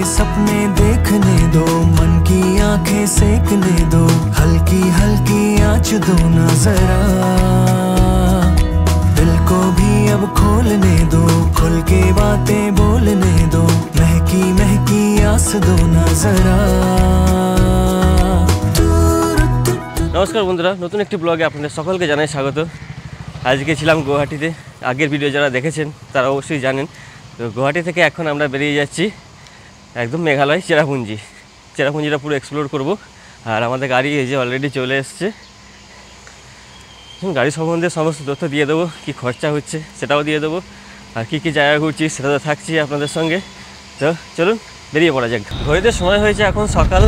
सपने देखने दो, मन की आंखें सेकने दो, हल्की हल्की आँच दो ना जरा, दिल को भी अब खोलने दो, खुल के बातें बोलने दो, महकी महकी आस दो ना जरा। नमस्कार बंधुरा, नतून एक ब्लगे आपनादेर सकलके जानाई स्वागत। आज के छिलाम गुवाहाटीते, आगेर भिडियो जारा देखेछेन तारा अवश्यई जानेन। तो गुवाहाटी थेके एखन आमरा बेरिये जाচ্ছি एकदम मेघालय চেরাপুঞ্জিটা পুরো এক্সপ্লোর করব। আর আমাদের গাড়ি এই যে অলরেডি চলে এসেছে। গাড়ি সম্বন্ধে সমস্ত তথ্য দিয়ে দেবো, কি খরচা হচ্ছে সেটাও দিয়ে দেবো, আর কি কি জায়গা ঘুরছি সেটাতে থাকছি আপনাদের সঙ্গে। তো চলুন বেরিয়ে পড়া যাক। ঘড়িতে সময় হয়েছে এখন সকাল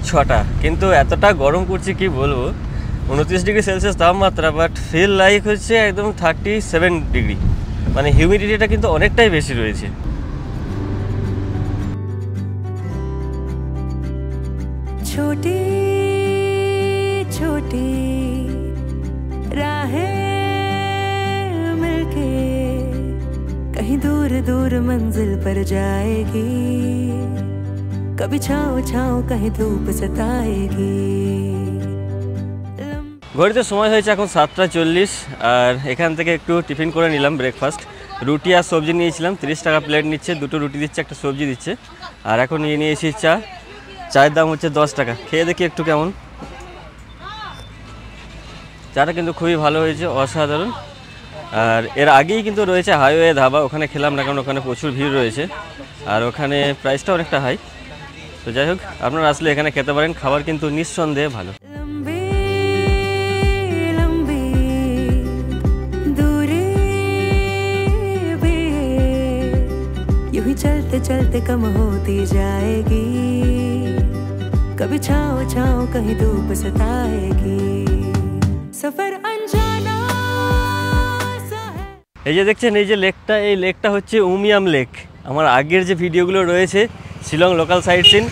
6টা, কিন্তু এতটা গরম করছে কি বলবো, 29 ডিগ্রি সেলসিয়াস তাপমাত্রা, বাট ফিল লাইক হচ্ছে একদম 37 ডিগ্রি, মানে হিউমিডিটিটা কিন্তু অনেকটাই বেশি রয়েছে। छोटी छोटी राहें मिलके कहीं दूर दूर मंजिल पर जाएगी, कभी छाँव छाँव कहीं धूप सताएगी। ঘড়িতে সময় হয়েছে এখন 7টা 40, আর এখান থেকে একটু টিফিন করে নিলাম, ব্রেকফাস্ট। রুটি আর সবজি নিয়েছিলাম, 30 টাকা প্লেট নিচ্ছে, দুটো রুটি দিচ্ছে, একটা সবজি দিচ্ছে। আর এখন নিয়ে নিয়েছি চা, চায়ের দাম হচ্ছে 10 টাকা। খেয়ে দেখি একটু কেমন। চাটা কিন্তু খুবই ভালো হয়েছে, অসাধারণ। আর এর আগেই কিন্তু রয়েছে হাইওয়ে ধাবা, ওখানে খেলাম না কারণ ওখানে প্রচুর ভিড় রয়েছে, আর ওখানে প্রাইসটা অনেকটা হাই। তো যাই হোক, আপনারা আসলে এখানে খেতে পারেন, খাবার কিন্তু নিঃসন্দেহে ভালো। चलते चलते कम होती जाएगी, कभी छाँव छाँव कहीं धूप सताएगी, सफर अनजाना सा है। এই যে দেখছেন এই যে লেকটা, এই লেকটা হচ্ছে উমিয়াম লেক। আমার আগের যে ভিডিওগুলো রয়েছে শিলং লোকাল সাইট সিন,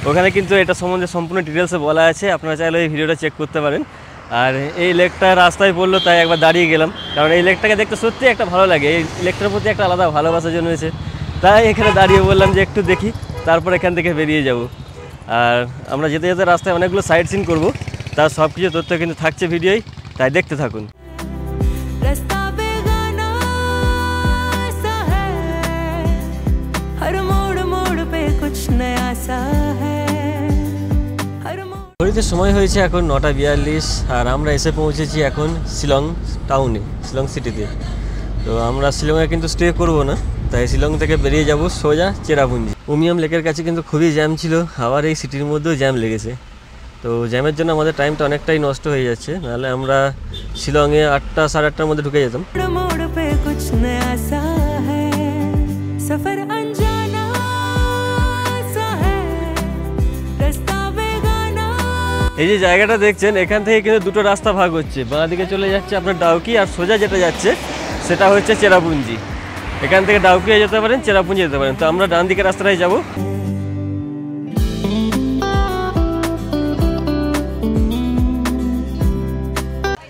ওখানে কিন্তু এটা সম্বন্ধে সম্পূর্ণ ডিটেলসে বলা আছে, আপনারা চাইলে এই ভিডিওটা চেক করতে পারেন। আর এই লেকটা রাস্তায় পড়লো তাই একবার দাঁড়িয়ে গেলাম, কারণ এই লেকটাকে দেখতে সত্যি একটা ভালো লাগে, এই লেকটার প্রতি একটা আলাদা ভালোবাসা জন্মেছে, তাই এখানে দাঁড়িয়ে বললাম যে একটু দেখি, তারপর এখান থেকে বেরিয়ে যাব। আর আমরা যেতে যেতে রাস্তায় অনেকগুলো সাইট সিন করবো, তার সব কিছু তথ্য কিন্তু থাকছে ভিডিওয়, তাই দেখতে থাকুন। ঘড়িতে সময় হয়েছে এখন 9টা 42, আর আমরা এসে পৌঁছেছি এখন শিলং টাউনে, শিলং সিটিতে। তো আমরা শিলংয়ে কিন্তু স্টে করবো না, তাই শিলং থেকে বেরিয়ে যাব সোজা চেরাপুঞ্জি। উমিয়াম লেকের কাছে কিন্তু খুবই জ্যাম ছিল, আবার এই সিটির মধ্যেও জ্যাম লেগেছে। তো জ্যামের জন্য আমাদের টাইমটা অনেকটাই নষ্ট হয়ে যাচ্ছে, নাহলে আমরা শিলংয়ে 8টা 8:30টার মধ্যে ঢুকে যেতাম। এই যে জায়গাটা দেখছেন, এখান থেকে কিন্তু দুটো রাস্তা ভাগ হচ্ছে, বাঁ দিকে চলে যাচ্ছে আপনার ডাউকি, আর সোজা যেটা যাচ্ছে সেটা হচ্ছে চেরাপুঞ্জি। এখান থেকে ডাউকিয়া যেতে পারেন, চেরাপুঞ্জি যেতে পারেন। তো আমরা ডান দিকের রাস্তাটাই যাব।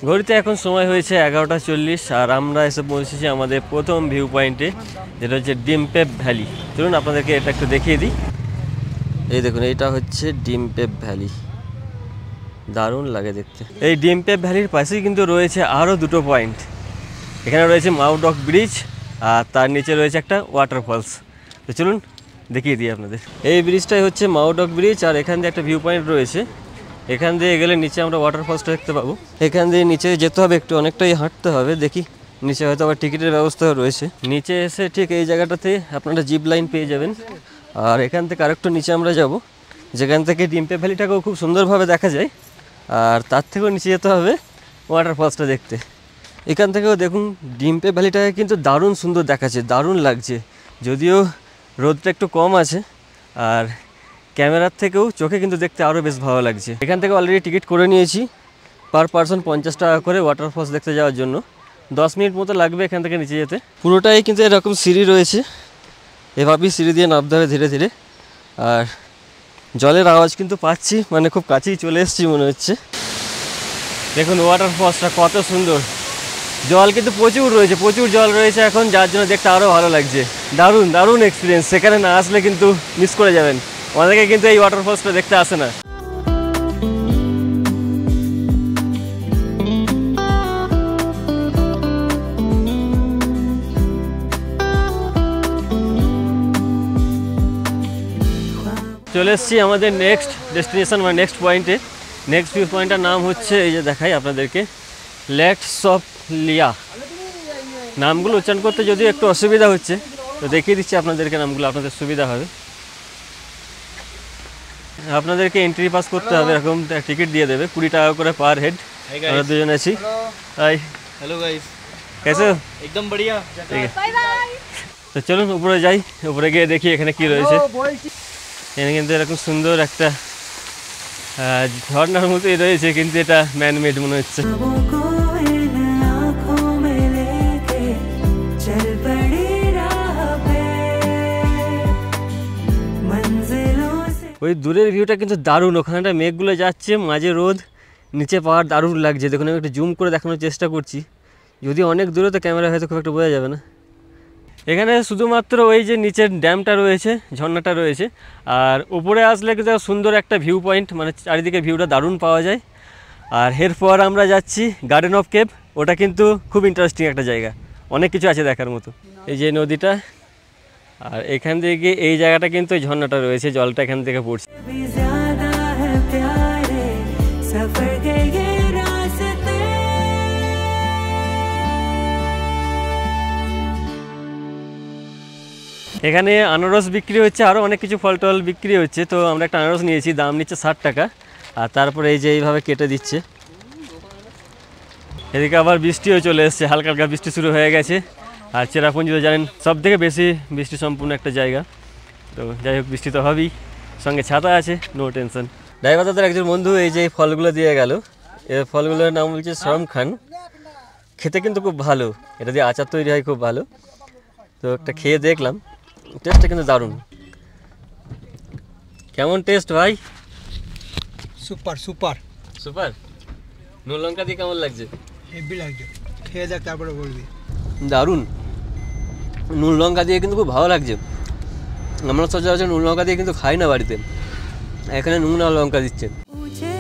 ঘড়িতে এখন সময় হয়েছে 11টা 40, আর আমরা এসে পৌঁছেছি আমাদের প্রথম ভিউ পয়েন্টে, যেটা হচ্ছে ডিমপেপ ভ্যালি। চলুন আপনাদেরকে এটা একটু দেখিয়ে দিই। এই দেখুন, এইটা হচ্ছে ডিমপেপ ভ্যালি, দারুণ লাগে দেখতে। এই ডিমপেপ ভ্যালির পাশেই কিন্তু রয়েছে আরও দুটো পয়েন্ট। এখানে রয়েছে মাউ ডক ব্রিজ, আর তার নিচে রয়েছে একটা ওয়াটারফলস। তো চলুন দেখিয়ে দিই আপনাদের। এই ব্রিজটাই হচ্ছে মাউ ডক ব্রিজ, আর এখান দিয়ে একটা ভিউ পয়েন্ট রয়েছে, এখান দিয়ে গেলে নিচে আমরা ওয়াটারফলসটা দেখতে পাবো। এখান দিয়ে নিচে যেতে হবে, একটু অনেকটাই হাঁটতে হবে, দেখি নিচে হয়তো আবার টিকিটের ব্যবস্থাও রয়েছে। নিচে এসে ঠিক এই জায়গাটাতে আপনারা জিপ লাইন পেয়ে যাবেন, আর এখান থেকে আরেকটু নিচে আমরা যাব, যেখান থেকে ডিমপেপ ভ্যালিটাকেও খুব সুন্দরভাবে দেখা যায়, আর তার থেকেও নিচে যেতে হবে ওয়াটারফলসটা দেখতে। এখান থেকেও দেখুন ডিমপেপ ভ্যালিটাকে কিন্তু দারুণ সুন্দর দেখাচ্ছে, দারুণ লাগছে, যদিও রোদটা একটু কম আছে, আর ক্যামেরার থেকেও চোখে কিন্তু দেখতে আরও বেশ ভালো লাগছে। এখান থেকে অলরেডি টিকিট করে নিয়েছি, পার পারসন 50 টাকা করে ওয়াটারফলস দেখতে যাওয়ার জন্য। 10 মিনিট মতো লাগবে এখান থেকে নিচে যেতে। পুরোটাই কিন্তু এরকম সিঁড়ি রয়েছে, এভাবেই সিঁড়ি দিয়ে নামতে হবে ধীরে ধীরে। আর জলের আওয়াজ কিন্তু পাচ্ছি, মানে খুব কাছেই চলে এসেছি মনে হচ্ছে। দেখুন ওয়াটারফলসটা কত সুন্দর, জল কিন্তু প্রচুর রয়েছে, প্রচুর জল রয়েছে এখন, যার জন্য দেখতে আরও ভালো লাগছে। দারুণ দারুণ এক্সপিরিয়েন্স, সেখানে না আসলে কিন্তু মিস করে যাবেন। অনেকে কিন্তু এই ওয়াটারফলসটা দেখতে আসে না। চলে এসেছি আমাদের নেক্সট ডেস্টিনেশন মানে নেক্সট পয়েন্টে। নেক্সট ভিউ পয়েন্টটার নাম হচ্ছে, এই যে দেখাই আপনাদেরকে, লেকস অফ লিয়া। নামগুলো উচ্চারণ করতে যদিও একটু অসুবিধা হচ্ছে, তো দেখিয়ে দিচ্ছি আপনাদেরকে নামগুলো, আপনাদের সুবিধা হবে। আপনাদেরকে এন্ট্রি পাস করতে হবে, এরকম টিকিট দিয়ে দেবে 20 টাকা করে পার হেড। আমরা দুজন আছি। হাই, हेलो गाइस, कैसे हो? एकदम बढ़िया। ঠিক আছে, তো চলুন উপরে যাই। উপরে গিয়ে দেখি এখানে কি রয়েছে। এখানে কিন্তু এরকম সুন্দর একটা ঝর্ণার মতোই রয়েছে, কিন্তু এটা ম্যানমেড মনে হচ্ছে। ख्वाबों को इन आँखों में लेके चल पड़ी राह पे मंजिलों से। ওই দূরের ভিউটা কিন্তু দারুণ, ওখানটা মেঘগুলো যাচ্ছে, মাঝে রোদ, নিচে পাহাড়, দারুণ লাগছে। দেখুন আমি একটু জুম করে দেখানোর চেষ্টা করছি, যদি অনেক দূরে তো ক্যামেরা হয়তো খুব একটা বোঝা যাবে না। এখানে শুধুমাত্র ওই যে নিচের ড্যামটা রয়েছে, ঝর্ণাটা রয়েছে, আর উপরে আসলে কিন্তু সুন্দর একটা ভিউ পয়েন্ট, মানে চারিদিকে ভিউটা দারুণ পাওয়া যায়। আর এরপর আমরা যাচ্ছি গার্ডেন অফ কেভ। ওটা কিন্তু খুব ইন্টারেস্টিং একটা জায়গা, অনেক কিছু আছে দেখার মতো। এই যে নদীটা, আর এখান থেকে এই জায়গাটা কিন্তু ওই ঝর্ণাটা রয়েছে, জলটা এখান থেকে পড়ছে। भी ज्यादा है प्यारे सफर के ये रास्ते। এখানে আনারস বিক্রি হচ্ছে, আরও অনেক কিছু ফল টল বিক্রি হচ্ছে। তো আমরা একটা আনারস নিয়েছি, দাম নিচ্ছে 60 টাকা। আর তারপরে এই যে এইভাবে কেটে দিচ্ছে। এদিকে আবার বৃষ্টিও চলে এসছে, হালকা হালকা বৃষ্টি শুরু হয়ে গেছে। আর চেরাপুঞ্জি তো জানেন সব থেকে বেশি বৃষ্টি সম্পূর্ণ একটা জায়গা। তো যাই হোক, বৃষ্টি তো হবেই, সঙ্গে ছাতা আছে, নো টেনশন। ড্রাইভার দাদার একজন বন্ধু এই যে ফলগুলো দিয়ে গেল। এই ফলগুলোর নাম বলছে সরম খান। খেতে কিন্তু খুব ভালো, এটা দিয়ে আচার তৈরি হয়, খুব ভালো। তো একটা খেয়ে দেখলাম, টেস্টটা কিন্তু দারুণ। কেমন টেস্ট ভাই? Super super super. নুন লঙ্কা দিয়ে কেমন লাগছে? হেভি লাগছে, খেয়ে দেখ তারপরে বলবি। দারুণ, নুন লঙ্কা দিয়ে কিন্তু খুব ভালো লাগছে। আমরা সচরাচর নুন লঙ্কা দিয়ে কিন্তু খাই না বাড়িতে, এখানে নুন আর লঙ্কা দিচ্ছে। ऊंचे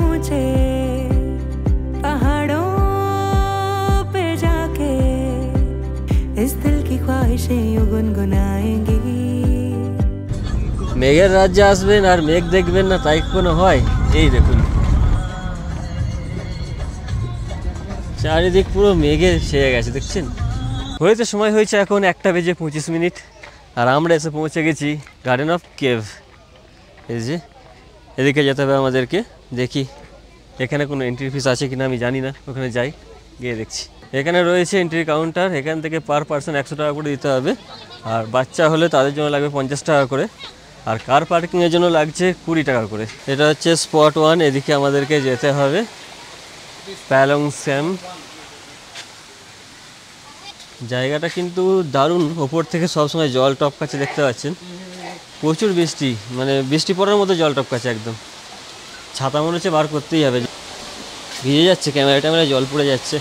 ऊंचे पहाड़ों पे जाके इस दिल की ख्वाहिशें यूं गुनगुनाएंगी। মেঘের রাজ্যে আসবেন আর মেঘ দেখবেন না, তাই কোনো হয়? এই দেখুন চারিদিক পুরো মেঘে ছেয়ে গেছে, দেখছেন? হয়েছে সময় হয়েছে এখন 1:25 আর আমরা এসে পৌঁছে গেছি গার্ডেন অফ কেভ। এই যে এদিকে যেতে হবে আমাদেরকে, দেখি এখানে কোনো এন্ট্রি ফিস আছে কিনা, আমি জানি না, ওখানে যাই, গিয়ে দেখছি। এখানে রয়েছে এন্ট্রি কাউন্টার, এখান থেকে পার পার্সন 100 টাকা করে দিতে হবে। আর বাচ্চা হলে তাদের জন্য লাগবে 50 টাকা করে। আর কার পার্কিংয়ের জন্য লাগছে 20 টাকা করে। এটা হচ্ছে স্পট 1, এদিকে আমাদেরকে যেতে হবে প্যালং স্যাম। জায়গাটা কিন্তু দারুণ, ওপর থেকে সবসময় জল টপকাচ্ছে, দেখতে পাচ্ছেন। প্রচুর বৃষ্টি, মানে বৃষ্টি পড়ার মতো জল টপকাচ্ছে একদম। ছাতা মনে হচ্ছে বার করতেই হবে, ভিজে যাচ্ছে, ক্যামেরা ট্যামেরায় জল পড়ে যাচ্ছে।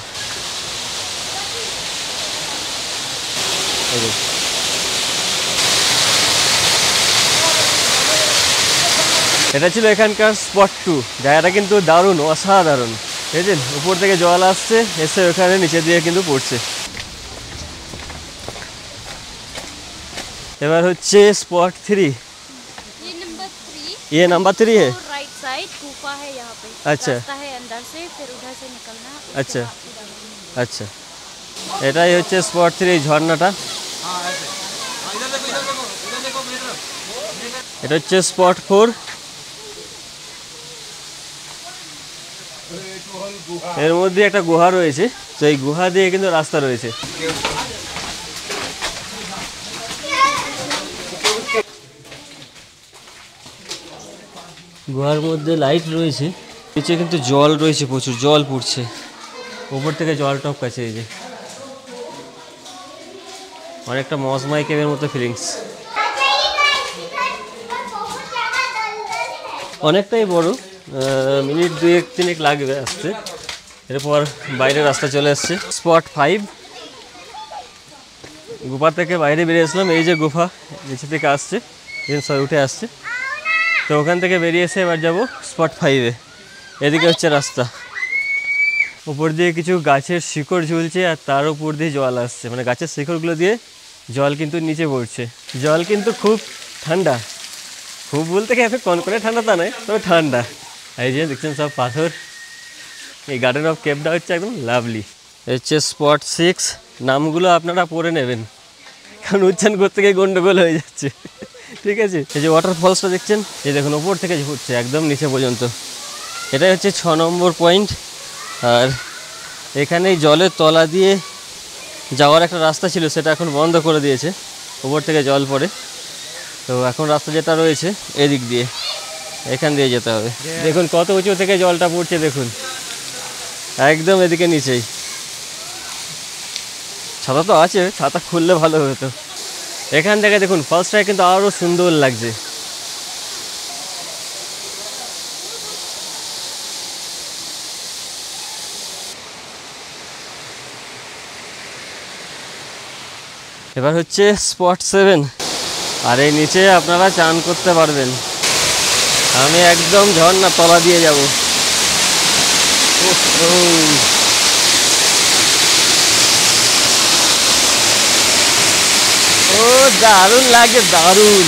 এটা ছিল এখানকার স্পট 2। জায়গাটা কিন্তু দারুণ, অসাধারণ। দেখছেন উপর থেকে জল আসছে, এসে ওখানে নিচে দিয়ে কিন্তু পড়ছে। এবার হচ্ছে স্পট 3। ये नंबर 3 है। राइट साइड गुफा है यहाँ पे। अच्छा। रास्ता है अंदर से, फिर उधर से निकलना। আচ্ছা আচ্ছা, এটাই হচ্ছে স্পট 3, এই ঝর্ণাটা। এটা হচ্ছে স্পট 4। এর মধ্যে একটা গুহা রয়েছে, তো এই গুহা দিয়ে কিন্তু রাস্তা রয়েছে। গুহার মধ্যে লাইট রয়েছে, নিচে কিন্তু জল রয়েছে, প্রচুর জল পড়ছে, উপর থেকে জল টপকাচ্ছে। এই যে অনেকটা মজমাই কেভের মতো ফিলিংস, অনেকটাই বড়, মিনিট 2-3 লাগবে আসতে। এরপর বাইরের রাস্তা চলে আসছে। স্পট 5, গুফা থেকে বাইরে বেরিয়েছিলাম, এই যে গুফা নিচে থেকে আসছে, সবাই উঠে আসছে। তো ওখান থেকে বেরিয়ে এসে এবার যাব স্পট 5-এ। এদিকে হচ্ছে রাস্তা, উপর দিয়ে কিছু গাছের শিকড় ঝুলছে আর তার উপর দিয়ে জল আসছে, মানে গাছের শিকড়গুলো দিয়ে জল কিন্তু নিচে পড়ছে। জল কিন্তু খুব ঠান্ডা, খুব বলতে কি এত কনকনে ঠান্ডা তা নয়, তবে ঠান্ডা। এই যে দেখছেন সব পাথর। এই গার্ডেন অফ কেভটা হচ্ছে একদম লাভলি। হচ্ছে স্পট 6, নামগুলো আপনারা পড়ে নেবেন কারণ উচ্চারণ করতে গিয়ে গন্ডগোল হয়ে যাচ্ছে, ঠিক আছে। এই যে ওয়াটারফলসটা দেখছেন, এই দেখুন ওপর থেকে ঝুটছে একদম নিচে পর্যন্ত। এটাই হচ্ছে 6 নম্বর পয়েন্ট। আর এখানেই জলের তলা দিয়ে যাওয়ার একটা রাস্তা ছিল, সেটা এখন বন্ধ করে দিয়েছে, ওপর থেকে জল পড়ে। তো এখন রাস্তা যেটা রয়েছে এদিক দিয়ে, এখান দিয়ে যেতে হবে। দেখুন কত উঁচু থেকে জলটা পড়ছে, দেখুন একদম এদিকে নিচেই। ছাতা তো আছে, ছাতা খুললে ভালো হতো। এখান থেকে দেখুন ফলসটা কিন্তু আরও সুন্দর লাগছে। এবার হচ্ছে স্পট 7, আর এই নিচে আপনারা চান করতে পারবেন। আমি একদম ঝর্ণা তলা দিয়ে যাব। ও দারুণ লাগে, দারুণ।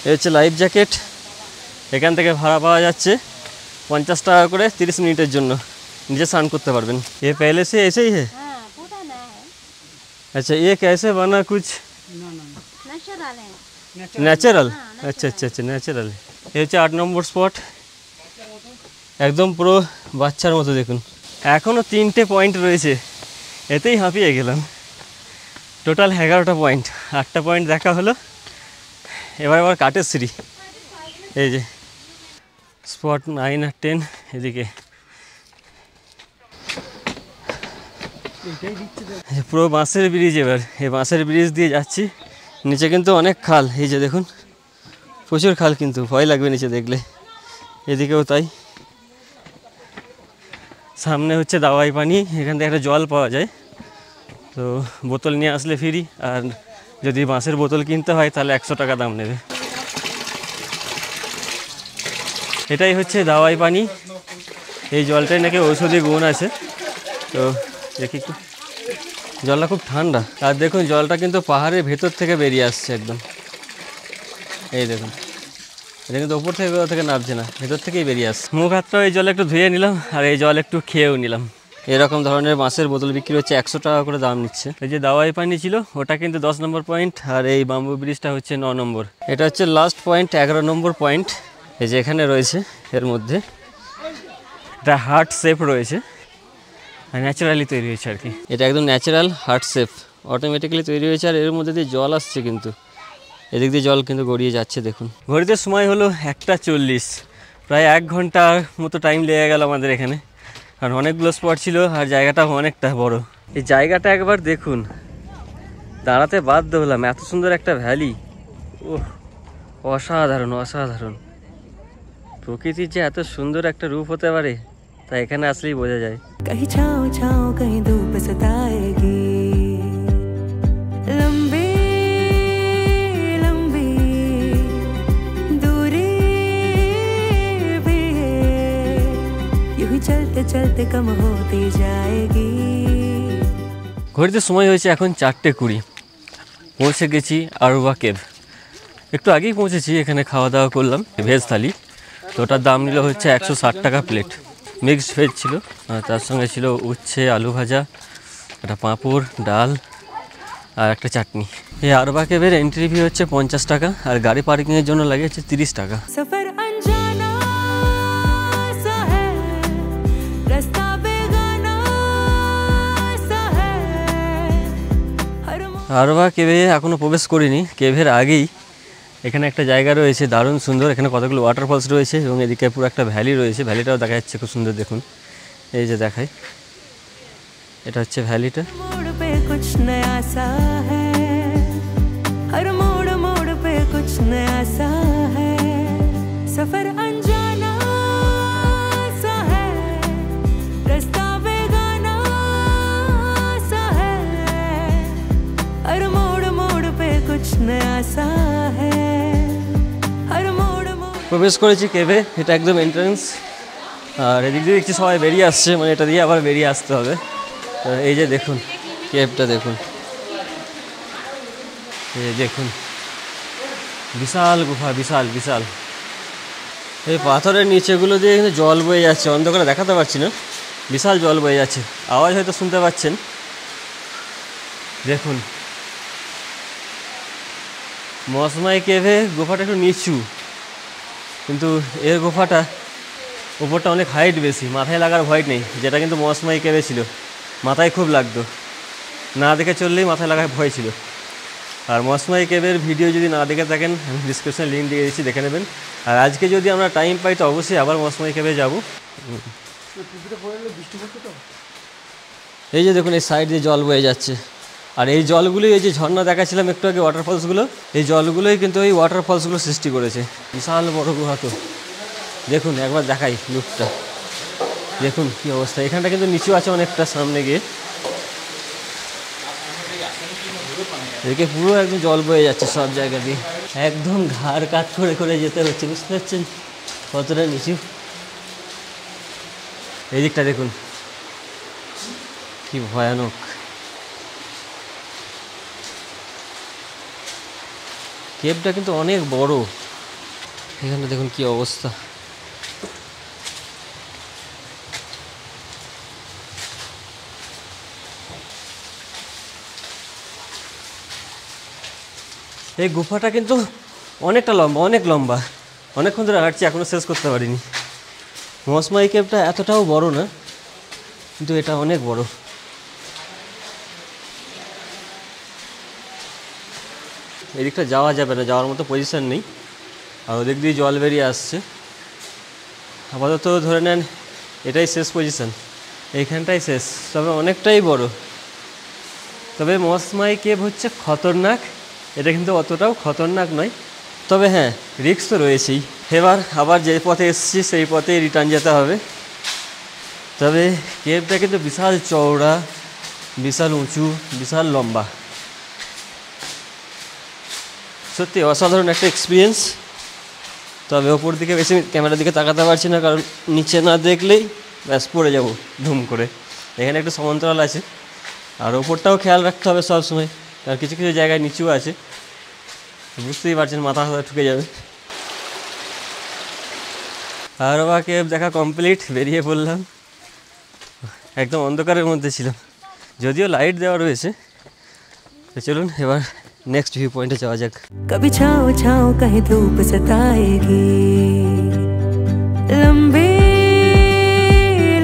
এই হচ্ছে লাইফ জ্যাকেট, এখান থেকে ভাড়া পাওয়া যাচ্ছে 50 টাকা করে 30 মিনিটের জন্য, নিজে স্নান করতে পারবেন। ये पहले से ऐसे ही है? हाँ पूरा नया है, अच्छा ये कैसे बना, कुछ नेचुरल है। ন্যাচারাল? আচ্ছা আচ্ছা আচ্ছা ন্যাচারাল। এই হচ্ছে 8 নম্বর স্পট, একদম পুরো বাচ্চার মতো। দেখুন এখনও 3টে পয়েন্ট রয়েছে, এতেই হাঁপিয়ে গেলাম। টোটাল 11টা পয়েন্ট, 8টা পয়েন্ট দেখা হলো। এবার কাঠের সিঁড়ি, এই যে স্পট 9 আর 10 এদিকে। পুরো বাঁশের ব্রিজ, এবার এই বাঁশের ব্রিজ দিয়ে যাচ্ছি। নিচে কিন্তু অনেক খাল, এই যে দেখুন প্রচুর খাল, কিন্তু ভয় লাগবে নিচে দেখলে। এদিকেও তাই। সামনে হচ্ছে দাওয়াই পানি, এখান থেকে একটা জল পাওয়া যায়, তো বোতল নিয়ে আসলে ফ্রি, আর যদি বাঁশের বোতল কিনতে হয় তাহলে 100 টাকা দাম নেবে। এটাই হচ্ছে দাওয়াই পানি। এই জলটাই নাকি ঔষধি গুণ আছে, তো দেখি একটু। জলটা খুব ঠান্ডা, আর দেখুন জলটা কিন্তু পাহাড়ের ভেতর থেকে বেরিয়ে আসছে একদম। এই দেখুন, এটা কিন্তু ওপর থেকে কোথাও থেকে নামছে না, ভেতর থেকেই বেরিয়ে আসছে। মুখ হাতটা এই জল একটু ধুয়ে নিলাম, আর এই জল একটু খেয়েও নিলাম। এরকম ধরনের বাঁশের বোতল বিক্রি হচ্ছে, 100 টাকা করে দাম নিচ্ছে। এই যে দাওয়াই পানি ছিল ওটা কিন্তু 10 নম্বর পয়েন্ট, আর এই বাম্বু ব্রিজটা হচ্ছে 9 নম্বর। এটা হচ্ছে লাস্ট পয়েন্ট, 11 নম্বর পয়েন্ট। এই যে এখানে রয়েছে, এর মধ্যে এটা হার্ট শেপ রয়েছে, ন্যাচারালি তৈরি হয়েছে আর কি। এটা একদম ন্যাচারাল হার্ট শেপ, অটোমেটিক্যালি তৈরি হয়েছে। আর এর মধ্যে দিয়ে জল আসছে, কিন্তু এদিক দিয়ে জল কিন্তু গড়িয়ে যাচ্ছে। দেখুন ঘড়িতে সময় হলো 1:40, প্রায় 1 ঘন্টার মতো টাইম লেগে গেল আমাদের এখানে, কারণ অনেকগুলো স্পট ছিল আর জায়গাটা অনেকটা বড়। এই জায়গাটা একবার দেখুন, দাঁড়াতে বাধ্য হলাম, এত সুন্দর একটা ভ্যালি। ওহ অসাধারণ অসাধারণ, প্রকৃতির যে এত সুন্দর একটা রূপ হতে পারে তা এখানে আসলেই বোঝা যায়। कहीं छाँव छाँव कहीं धूप सताएगी, लंबी लंबी दूरी भी है, यूं ही चलते चलते कम होती जाएगी। ঘড়িতে সময় হয়েছে এখন 4:20, পৌঁছে গেছি আরুবা কেভ। একটু আগেই পৌঁছেছি, এখানে খাওয়া দাওয়া করলাম ভেজ থালি, তো ওটার দাম নিল হচ্ছে 160 টাকা প্লেট। মিক্সড ভেজ ছিল, আর তার সঙ্গে ছিল উচ্ছে, আলু ভাজা, একটা পাঁপড়, ডাল আর একটা চাটনি। এই আরুবা কেভের এন্ট্রি ফি হচ্ছে 50 টাকা, আর গাড়ি পার্কিংয়ের জন্য লাগে হচ্ছে 30 টাকা। सफर अनजाना सा है, रास्ता बेगाना सा है, हर আরুবা কেভে এখনও প্রবেশ করিনি। কেভের আগেই এখানে একটা জায়গা রয়েছে দারুণ সুন্দর, এখানে কতগুলো ওয়াটারফলস রয়েছে এবং এদিকে পুরো একটা ভ্যালি রয়েছে। ভ্যালিটাও দেখা যাচ্ছে খুব সুন্দর, দেখুন এই যে দেখাই, এটা হচ্ছে ভ্যালিটা। मोड़ पे कुछ नया सा है, हर मोड़ मोड़ पे कुछ नया सा है, सफर अनजाना প্রবেশ করেছি কেভে। এটা একদম এন্ট্রান্স, আর এদিক দিয়ে দেখছি সবাই বেরিয়ে আসছে, মানে এটা দিয়ে আবার বেরিয়ে আসতে হবে। তো এই যে দেখুন কেভটা দেখুন, এই যে দেখুন বিশাল গুফা, বিশাল বিশাল। এই পাথরের নিচেগুলো দিয়ে কিন্তু জল বয়ে যাচ্ছে, অন্ধকারে দেখাতে পারছি না, বিশাল জল বয়ে যাচ্ছে, আওয়াজ হয়তো শুনতে পাচ্ছেন। দেখুন মসময় কেভে গুফাটা একটু নিচু, কিন্তু এর গুফাটা উপরটা অনেক হাইট বেশি, মাথায় লাগার ভয় নেই, যেটা কিন্তু মসময় কেভে ছিল, মাথায় খুব লাগতো, না দেখে চললেই মাথায় লাগার ভয় ছিল। আর মসময় কেভের ভিডিও যদি না দেখে থাকেন আমি ডিসক্রিপশনে লিঙ্ক দিয়ে দিচ্ছি, দেখে নেবেন। আর আজকে যদি আমরা টাইম পাই তো অবশ্যই আবার মসময় কেভে যাব। এই যে দেখুন এই সাইড দিয়ে জল বয়ে যাচ্ছে, আর এই জলগুলোই, এই যে ঝর্ণা দেখাচ্ছিলাম একটু আগে ওয়াটারফলসগুলো, এই জলগুলোই কিন্তু এই ওয়াটারফলসগুলো সৃষ্টি করেছে। বিশাল বড় গুহা তো, দেখুন একবার দেখাই লুকটা, দেখুন কী অবস্থা। এখানটা কিন্তু নিচু আছে অনেকটা, সামনে গিয়ে এদিকে পুরো একদম জল বয়ে যাচ্ছে সব জায়গা দিয়ে, একদম ঘাড় কাত করে করে যেতে হচ্ছে, বুঝতে পারছেন কতটা নিচু। এই দিকটা দেখুন কি ভয়ানক। কেভটা কিন্তু অনেক বড়, এখানে দেখুন কি অবস্থা। এই গুফাটা কিন্তু অনেকটা লম্বা, অনেক লম্বা, অনেকক্ষণ ধরে হাঁটছি, এখনও শেষ করতে পারিনি। মসময় কেভটা এতটাও বড় না, কিন্তু এটা অনেক বড়। এদিকটা যাওয়া যাবে না, যাওয়ার মতো পজিশান নেই, আর ওদিক দিয়ে জল বেরিয়ে আসছে। আপাতত ধরে নেন এটাই শেষ পজিশান, এইখানটাই শেষ, তবে অনেকটাই বড়। তবে মসময় কেভ হচ্ছে খতরনাক, এটা কিন্তু অতটাও খতরনাক নয়, তবে হ্যাঁ রিস্ক তো রয়েছেই। এবার আবার যে পথে এসেছি সেই পথেই রিটার্ন যেতে হবে। তবে কেভটা কিন্তু বিশাল চওড়া, বিশাল উঁচু, বিশাল লম্বা, সত্যি অসাধারণ একটা এক্সপিরিয়েন্স। তবে ওপর দিকে বেশি ক্যামেরার দিকে তাকাতে পারছি না, কারণ নিচে না দেখলেই ব্যাস পড়ে যাব ধুম করে। এখানে একটু সমান্তরাল আছে, আর ওপরটাও খেয়াল রাখতে হবে সব সময়, আর কিছু কিছু জায়গায় নিচু আছে, বুঝতেই পারছেন মাথা হাতে ঠুকে যাবে। আর কেভ দেখা কমপ্লিট, বেরিয়ে পড়লাম। একদম অন্ধকারের মধ্যে ছিলাম, যদিও লাইট দেওয়া রয়েছে। তো চলুন এবার নেক্সট ভিউ পয়েন্টে যাওয়া যাক। कभी छाँव छाँव कहीं धूप सताएगी लंबी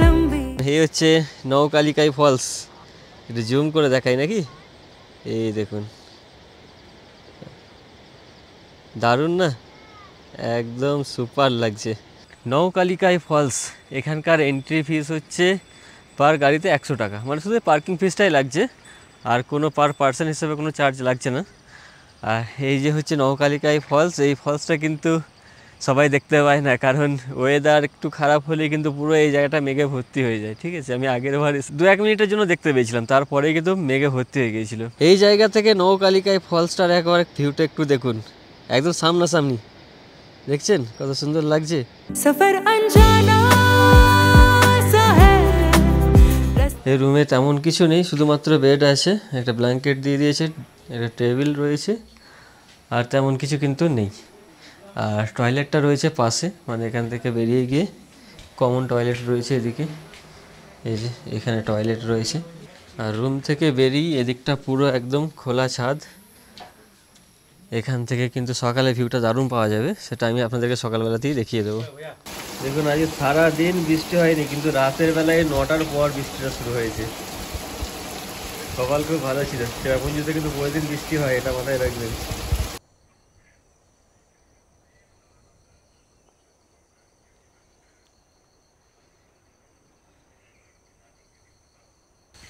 लंबी। এই হচ্ছে নৌকালিকাই ফলস, একটু জুম করে দেখাই নাকি, এই দেখুন দারুণ না, একদম সুপার লাগছে। নৌকালিকাই ফলস, এখানকার এন্ট্রি ফিস হচ্ছে পার গাড়িতে 100 টাকা, মানে শুধু পার্কিং ফিসটাই লাগছে, আর কোনো পার পার্সন হিসেবে কোনো চার্জ লাগছে না। আর এই যে হচ্ছে নৌকালিকাই ফলস, এই ফলসটা কিন্তু সবাই দেখতে পায় না, কারণ ওয়েদার একটু খারাপ হলেই কিন্তু পুরো এই জায়গাটা মেঘে ভর্তি হয়ে যায়। ঠিক আছে, আমি আগের বার 2-1 মিনিটের জন্য দেখতে পেয়েছিলাম, তারপরেই কিন্তু মেঘে ভর্তি হয়ে গিয়েছিল। এই জায়গা থেকে নৌকালিকাই ফলসটার একবার ভিউটা একটু দেখুন, একদম সামনাসামনি, দেখছেন কত সুন্দর লাগছে। सफर अनजाना सा है। এই রুমে তেমন কিছু নেই, শুধুমাত্র বেড আছে, একটা ব্ল্যাঙ্কেট দিয়ে দিয়েছে, একটা টেবিল রয়েছে, আর তেমন কিছু কিন্তু নেই। আর টয়লেটটা রয়েছে পাশে, মানে এখান থেকে বেরিয়ে গিয়ে কমন টয়লেট রয়েছে এদিকে, এই যে এখানে টয়লেট রয়েছে। আর রুম থেকে বেরিয়ে এদিকটা পুরো একদম খোলা ছাদ, এখান থেকে কিন্তু সকালে ভিউটা দারুণ পাওয়া যাবে, সেটা আমি আপনাদেরকে সকালবেলাতেই দেখিয়ে দেবো। দেখুন আজকে সারাদিন বৃষ্টি হয়নি, কিন্তু রাতের বেলায় 9টার পর বৃষ্টিটা শুরু হয়েছে। সকাল খুব ভালো ছিল, চেরাপুঞ্জিতে কিন্তু প্রতিদিন বৃষ্টি হয়, এটা মাথায় রাখবেন।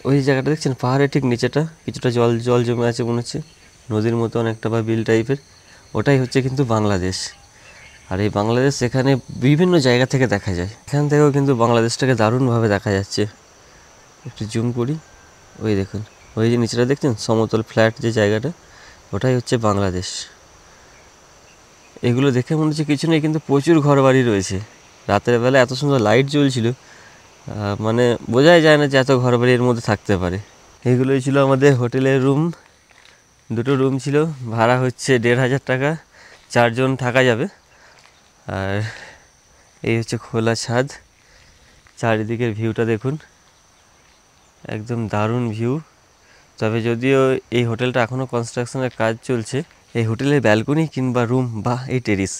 ওই জায়গাটা দেখছেন পাহাড়ের ঠিক নিচেটা কিছুটা জল জল জমে আছে, মনে হচ্ছে নদীর মতো অনেকটা বা বিল টাইপের, ওটাই হচ্ছে কিন্তু বাংলাদেশ। আর এই বাংলাদেশ এখানে বিভিন্ন জায়গা থেকে দেখা যায়, এখান থেকেও কিন্তু বাংলাদেশটাকে দারুণভাবে দেখা যাচ্ছে। একটু জুম করি, ওই দেখুন ওই যে নিচেটা দেখছেন সমতল ফ্ল্যাট যে জায়গাটা, ওটাই হচ্ছে বাংলাদেশ। এগুলো দেখে মনে হচ্ছে কিছু নেই, কিন্তু প্রচুর ঘরবাড়ি রয়েছে। রাতের বেলা এত সুন্দর লাইট জ্বলছিল, মানে বোঝাই যায় না যে এত ঘরবাড়ি এর মধ্যে থাকতে পারে। এগুলোই ছিল আমাদের হোটেলের রুম। দুটো রুম ছিল, ভাড়া হচ্ছে 1500 টাকা, 4 জন থাকা যাবে। আর এই হচ্ছে খোলা ছাদ, চারিদিকের ভিউটা দেখুন, একদম দারুণ ভিউ। তবে যদিও এই হোটেলটা এখনও কনস্ট্রাকশনের কাজ চলছে, এই হোটেলের ব্যালকনি কিংবা রুম বা এই টেরিস,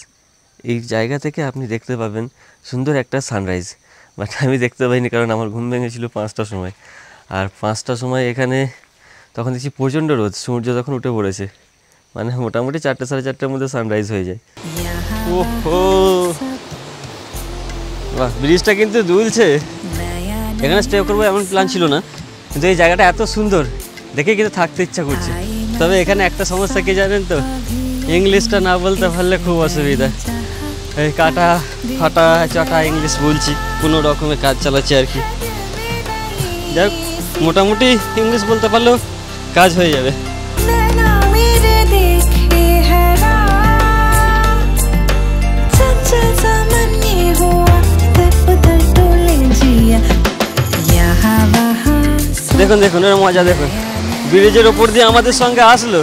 এই জায়গা থেকে আপনি দেখতে পাবেন সুন্দর একটা সানরাইজ। বাট আমি দেখতে পাইনি, কারণ আমার ঘুম ভেঙেছিল 5টার সময়। আর 5টার সময় এখানে তখন দেখছি প্রচণ্ড রোদ, সূর্য তখন উঠে পড়েছে, মানে মোটামুটি 4টে সাড়ে 4টার মধ্যে সানরাইজ হয়ে যায়। ওহো, বাহ, ব্রিজটা কিন্তু দুলছে। এখানে স্টে করবো এমন প্ল্যান ছিল না, কিন্তু এই জায়গাটা এত সুন্দর দেখে কিন্তু থাকতে ইচ্ছা করছে। তবে এখানে একটা সমস্যা কি জানেন তো, ইংলিশটা না বলতে পারলে খুব অসুবিধা। এই কাটা ফাটা চটা ইংলিশ বলছি, কোনো রকমের কাজ চালাচ্ছি আর কি। যাই হোক, মোটামুটি ইংলিশ বলতে পারলেও কাজ হয়ে যাবে। দেখুন দেখুন ওর মজা দেখুন, ব্রিজের ওপর দিয়ে আমাদের সঙ্গে আসলো,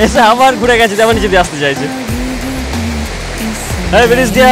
এসে আবার ঘুরে গেছে, তেমন নিচে দিয়ে আসতে চাইছে। ব্রিজ দিয়ে